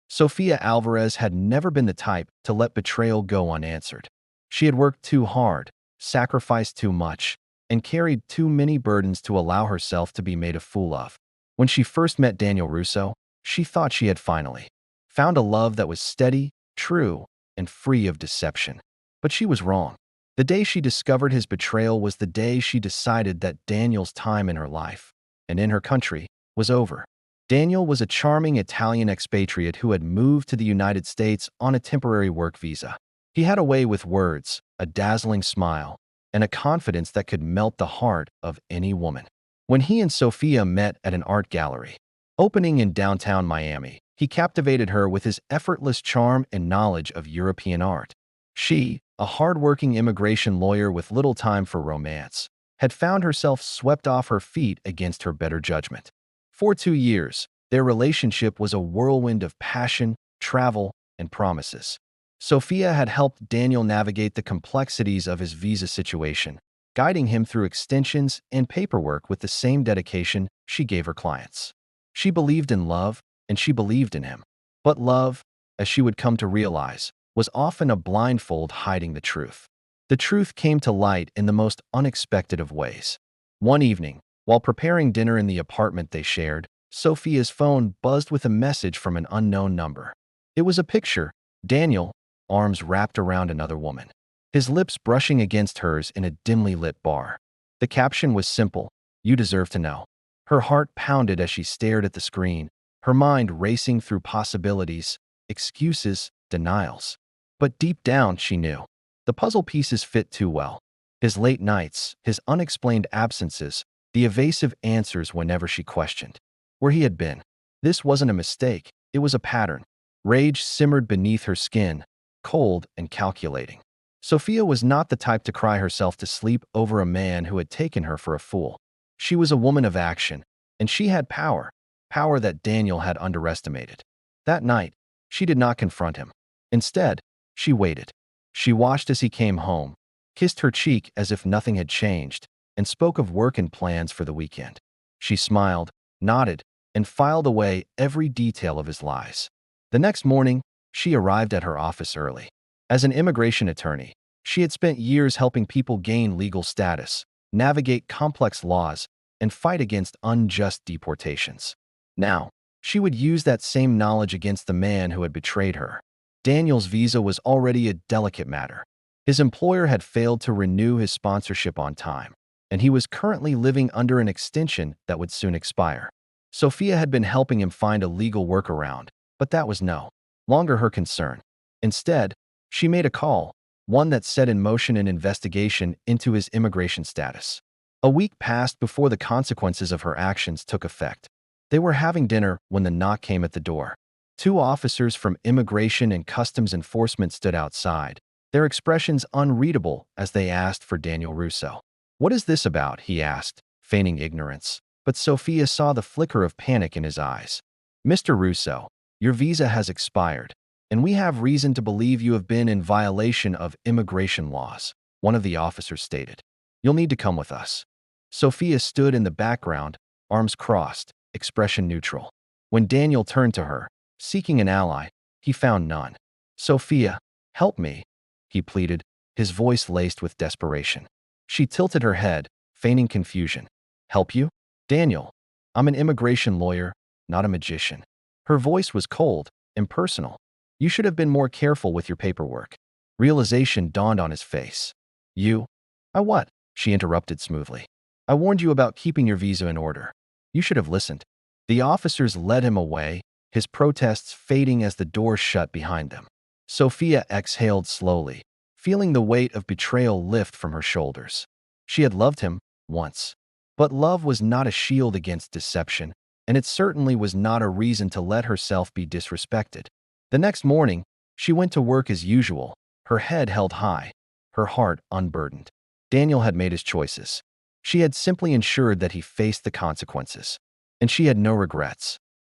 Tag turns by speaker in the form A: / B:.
A: Sofia Alvarez had never been the type to let betrayal go unanswered. She had worked too hard, sacrificed too much, and carried too many burdens to allow herself to be made a fool of. When she first met Daniel Russo, she thought she had finally found a love that was steady, true, and free of deception. But she was wrong. The day she discovered his betrayal was the day she decided that Daniel's time in her life, and in her country, was over. Daniel was a charming Italian expatriate who had moved to the United States on a temporary work visa. He had a way with words, a dazzling smile, and a confidence that could melt the heart of any woman. When he and Sofia met at an art gallery opening in downtown Miami, he captivated her with his effortless charm and knowledge of European art. She, a hard-working immigration lawyer with little time for romance, had found herself swept off her feet against her better judgment. For 2 years, their relationship was a whirlwind of passion, travel, and promises. Sofia had helped Daniel navigate the complexities of his visa situation, guiding him through extensions and paperwork with the same dedication she gave her clients. She believed in love, and she believed in him. But love, as she would come to realize, was often a blindfold hiding the truth. The truth came to light in the most unexpected of ways. One evening, while preparing dinner in the apartment they shared, Sofia's phone buzzed with a message from an unknown number. It was a picture: Daniel, arms wrapped around another woman, his lips brushing against hers in a dimly lit bar. The caption was simple: "You deserve to know." Her heart pounded as she stared at the screen, her mind racing through possibilities, excuses, denials. But deep down, she knew the puzzle pieces fit too well. His late nights, his unexplained absences, the evasive answers whenever she questioned where he had been. This wasn't a mistake, it was a pattern. Rage simmered beneath her skin, cold and calculating. Sofia was not the type to cry herself to sleep over a man who had taken her for a fool. She was a woman of action, and she had power, power that Daniel had underestimated. That night, she did not confront him. Instead, she waited. She watched as he came home, kissed her cheek as if nothing had changed, and spoke of work and plans for the weekend. She smiled, nodded, and filed away every detail of his lies. The next morning, she arrived at her office early. As an immigration attorney, she had spent years helping people gain legal status, navigate complex laws, and fight against unjust deportations. Now, she would use that same knowledge against the man who had betrayed her. Daniel's visa was already a delicate matter. His employer had failed to renew his sponsorship on time, and he was currently living under an extension that would soon expire. Sofia had been helping him find a legal workaround, but that was no longer her concern. Instead, she made a call, one that set in motion an investigation into his immigration status. A week passed before the consequences of her actions took effect. They were having dinner when the knock came at the door. 2 officers from Immigration and Customs Enforcement stood outside, their expressions unreadable as they asked for Daniel Russo. "What is this about?" he asked, feigning ignorance. But Sofia saw the flicker of panic in his eyes. "Mr. Russo, your visa has expired, and we have reason to believe you have been in violation of immigration laws," one of the officers stated. "You'll need to come with us." Sofia stood in the background, arms crossed, expression neutral. When Daniel turned to her, seeking an ally, he found none. "Sofia, help me," he pleaded, his voice laced with desperation. She tilted her head, feigning confusion. "Help you? Daniel, I'm an immigration lawyer, not a magician." Her voice was cold, impersonal. "You should have been more careful with your paperwork." Realization dawned on his face. "You? I what?" she interrupted smoothly. "I warned you about keeping your visa in order. You should have listened." The officers led him away, his protests fading as the door shut behind them. Sofia exhaled slowly, feeling the weight of betrayal lift from her shoulders. She had loved him once. But love was not a shield against deception, and it certainly was not a reason to let herself be disrespected. The next morning, she went to work as usual, her head held high, her heart unburdened. Daniel had made his choices. She had simply ensured that he faced the consequences, and she had no regrets.